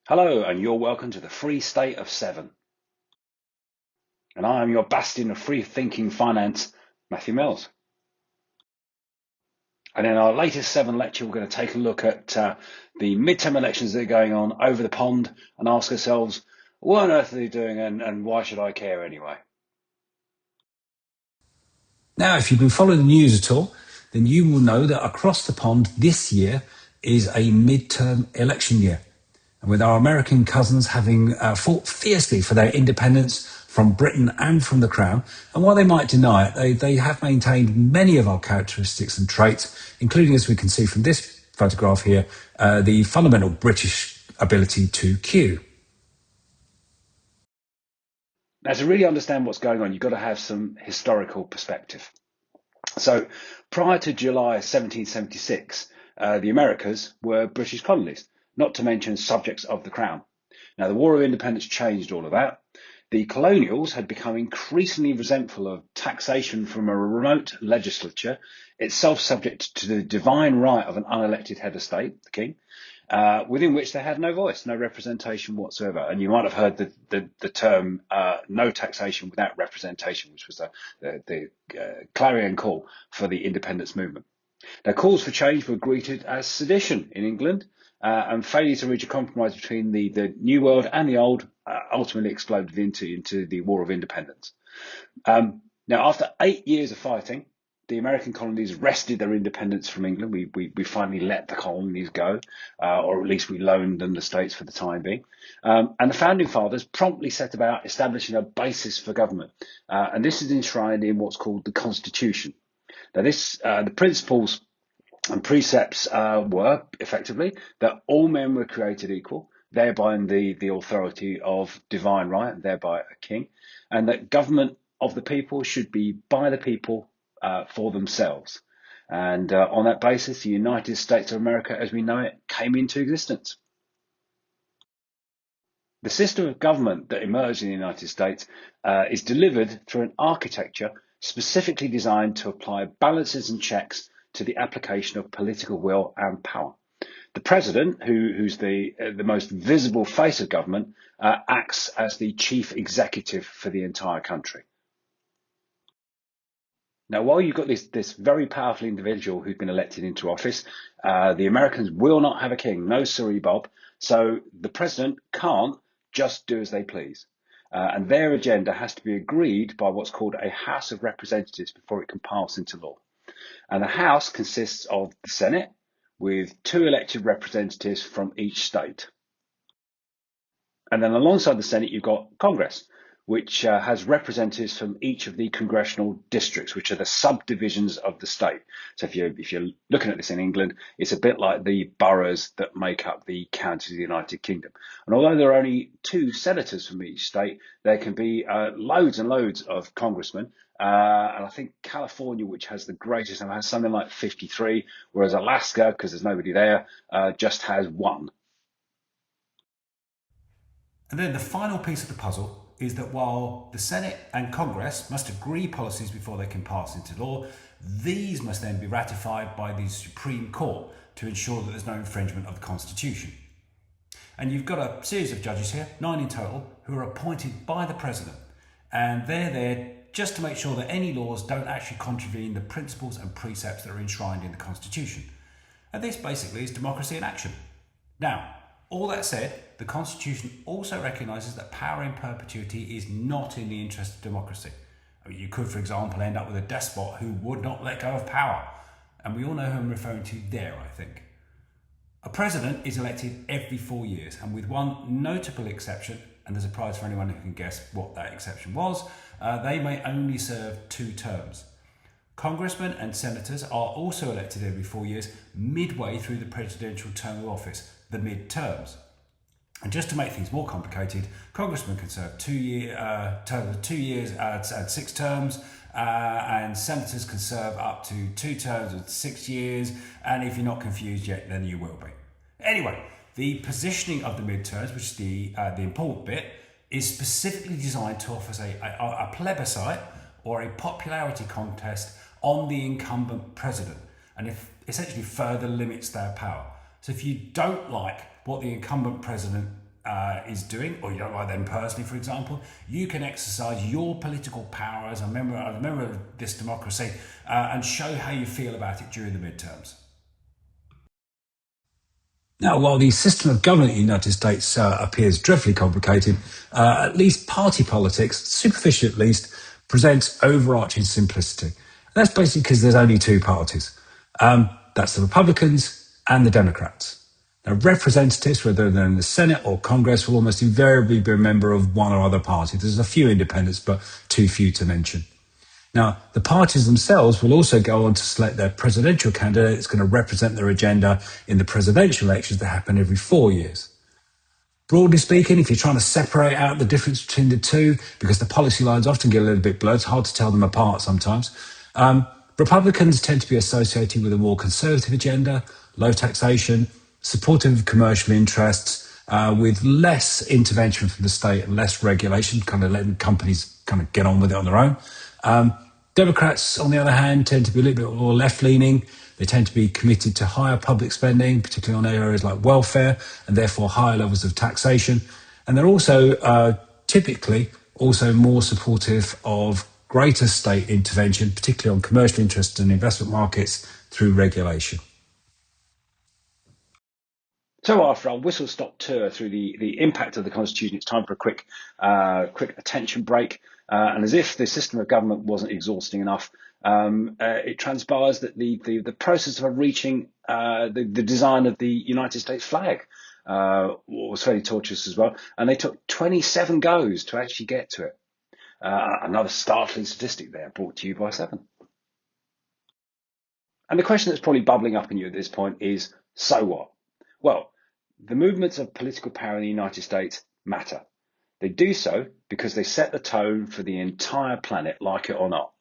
Hello, and you're welcome to the Free State of Seven. And I am your bastion of free thinking finance, Matthew Mills. And in our latest Seven lecture, we're going to take a look at the midterm elections that are going on over the pond and ask ourselves, what on earth are they doing and why should I care anyway? Now, if you've been following the news at all, then you will know that across the pond this year is a midterm election year. And with our American cousins having fought fiercely for their independence from Britain and from the Crown, and while they might deny it, they have maintained many of our characteristics and traits, including, as we can see from this photograph here, the fundamental British ability to queue. Now, to really understand what's going on, you've got to have some historical perspective. So prior to July 1776, the Americas were British colonies, not to mention subjects of the Crown. Now, the War of Independence changed all of that. The colonials had become increasingly resentful of taxation from a remote legislature, itself subject to the divine right of an unelected head of state, the king, within which they had no voice, no representation whatsoever. And you might have heard the term no taxation without representation, which was the clarion call for the independence movement. Now, calls for change were greeted as sedition in England, and failure to reach a compromise between the New World and the Old ultimately exploded into the War of Independence. Now, after 8 years of fighting, the American colonies wrested their independence from England. We finally let the colonies go, or at least we loaned them the states for the time being. And the founding fathers promptly set about establishing a basis for government. And this is enshrined in what's called the Constitution. Now, the principles and precepts were effectively that all men were created equal, thereby in the authority of divine right, thereby a king, and that government of the people should be by the people for themselves. And on that basis, the United States of America, as we know it, came into existence. The system of government that emerged in the United States is delivered through an architecture specifically designed to apply balances and checks to the application of political will and power. The president, who's the most visible face of government, acts as the chief executive for the entire country. Now, while you've got this very powerful individual who's been elected into office, the Americans will not have a king, no siree Bob. So the president can't just do as they please. And their agenda has to be agreed by what's called a House of Representatives before it can pass into law. And the House consists of the Senate, with 2 elected representatives from each state. And then alongside the Senate, you've got Congress, which has representatives from each of the congressional districts, which are the subdivisions of the state. So if you're looking at this in England, it's a bit like the boroughs that make up the counties of the United Kingdom. And although there are only 2 senators from each state, there can be loads and loads of congressmen. And I think California, which has the greatest number, has something like 53, whereas Alaska, because there's nobody there, just has 1. And then the final piece of the puzzle is that while the Senate and Congress must agree policies before they can pass into law, these must then be ratified by the Supreme Court to ensure that there's no infringement of the Constitution. And you've got a series of judges here, 9 in total, who are appointed by the President. And they're there just to make sure that any laws don't actually contravene the principles and precepts that are enshrined in the Constitution. And this basically is democracy in action. Now, all that said, the Constitution also recognises that power in perpetuity is not in the interest of democracy. I mean, you could, for example, end up with a despot who would not let go of power. And we all know who I'm referring to there, I think. A president is elected every 4 years, and with one notable exception, and there's a prize for anyone who can guess what that exception was, they may only serve 2 terms. Congressmen and senators are also elected every 4 years, midway through the presidential term of office, the midterms. And just to make things more complicated, congressmen can serve 2 years and 6 terms, and senators can serve up to 2 terms of 6 years. And if you're not confused yet, then you will be. Anyway, the positioning of the midterms, which is the important bit, is specifically designed to offer a plebiscite or a popularity contest on the incumbent president, and it essentially further limits their power. So if you don't like what the incumbent president is doing, or you don't like them personally, for example, you can exercise your political power as a member of this democracy and show how you feel about it during the midterms. Now, while the system of government in the United States appears dreadfully complicated, at least party politics, superficially at least, presents overarching simplicity. And that's basically because there's only two parties. That's the Republicans and the Democrats. Now, representatives, whether they're in the Senate or Congress, will almost invariably be a member of one or other party. There's a few independents, but too few to mention. Now, the parties themselves will also go on to select their presidential candidate that's going to represent their agenda in the presidential elections that happen every 4 years. Broadly speaking, if you're trying to separate out the difference between the two, because the policy lines often get a little bit blurred, it's hard to tell them apart sometimes. Republicans tend to be associated with a more conservative agenda, low taxation, supportive of commercial interests, with less intervention from the state and less regulation, kind of letting companies kind of get on with it on their own. Democrats, on the other hand, tend to be a little bit more left-leaning. They tend to be committed to higher public spending, particularly on areas like welfare, and therefore higher levels of taxation. And they're also typically also more supportive of greater state intervention, particularly on commercial interests and investment markets through regulation. So after our whistle-stop tour through the impact of the Constitution, it's time for a quick attention break. And as if the system of government wasn't exhausting enough, it transpires that the process of reaching the design of the United States flag was fairly tortuous as well. And they took 27 goes to actually get to it. Another startling statistic there, brought to you by Seven. And the question that's probably bubbling up in you at this point is, so what? Well, the movements of political power in the United States matter. They do so because they set the tone for the entire planet, like it or not.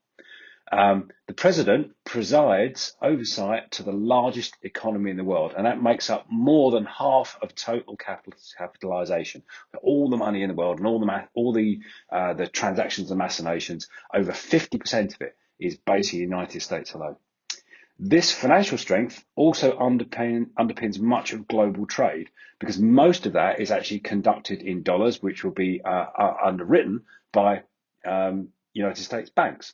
The president presides oversight to the largest economy in the world, and that makes up more than half of total capitalization. All the money in the world and all the transactions and machinations, over 50% of it is basically the United States alone. This financial strength also underpins much of global trade, because most of that is actually conducted in dollars, which will be underwritten by United States banks.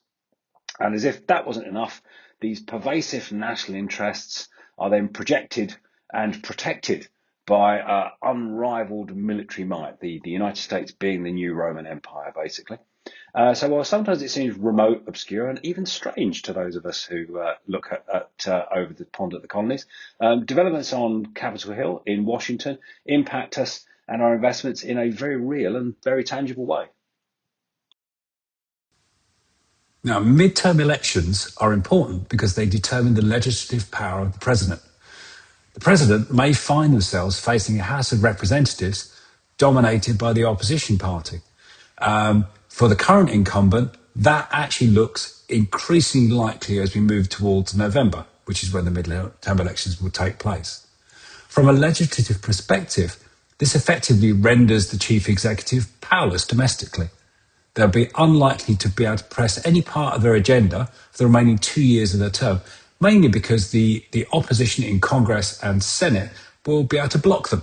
And as if that wasn't enough, these pervasive national interests are then projected and protected by unrivaled military might, the United States being the new Roman Empire, basically. So while sometimes it seems remote, obscure, and even strange to those of us who look at over the pond at the colonies, developments on Capitol Hill in Washington impact us and our investments in a very real and very tangible way. Now, midterm elections are important because they determine the legislative power of the president. The president may find themselves facing a House of Representatives dominated by the opposition party. For the current incumbent, that actually looks increasingly likely as we move towards November, which is when the midterm elections will take place. From a legislative perspective, this effectively renders the chief executive powerless domestically. They'll be unlikely to be able to press any part of their agenda for the remaining 2 years of their term, mainly because the opposition in Congress and Senate will be able to block them.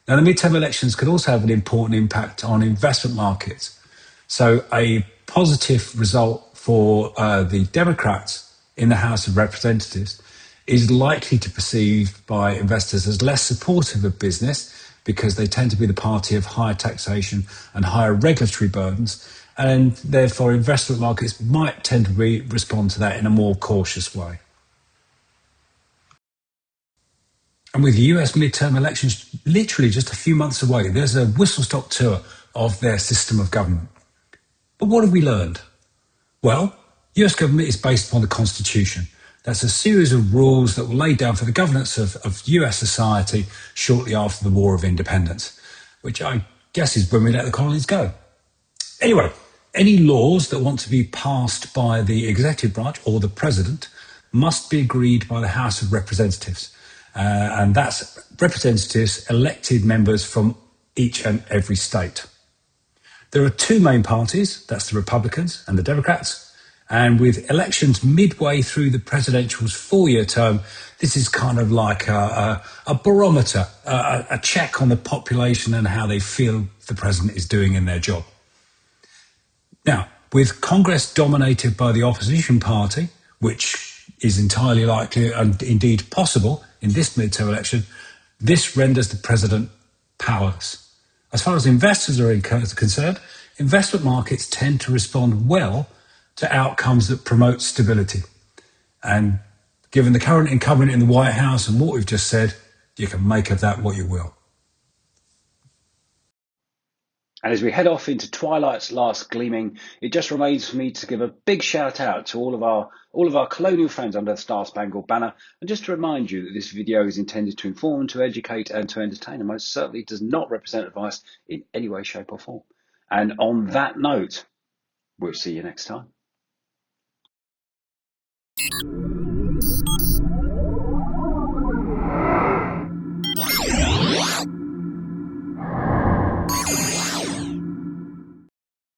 Now, the midterm elections could also have an important impact on investment markets. So a positive result for the Democrats in the House of Representatives is likely to be perceived by investors as less supportive of business, because they tend to be the party of higher taxation and higher regulatory burdens, and therefore investment markets might tend to respond to that in a more cautious way. And with US midterm elections literally just a few months away, there's a whistle-stop tour of their system of government. But what have we learned? Well, US government is based upon the Constitution. That's a series of rules that were laid down for the governance of US society shortly after the War of Independence, which I guess is when we let the colonies go. Anyway, any laws that want to be passed by the executive branch or the president must be agreed by the House of Representatives. And that's representatives, elected members from each and every state. There are two main parties, that's the Republicans and the Democrats, And with elections midway through the presidential's 4-year term, this is kind of like a barometer, a check on the population and how they feel the president is doing in their job. Now, with Congress dominated by the opposition party, which is entirely likely and indeed possible in this midterm election, this renders the president powerless. As far as investors are concerned, investment markets tend to respond well to outcomes that promote stability. And given the current incumbent in the White House and what we've just said, you can make of that what you will. And as we head off into twilight's last gleaming, it just remains for me to give a big shout out to all of our colonial friends under the Star Spangled Banner, and just to remind you that this video is intended to inform, to educate, and to entertain, and most certainly does not represent advice in any way, shape, or form. And on that note, we'll see you next time.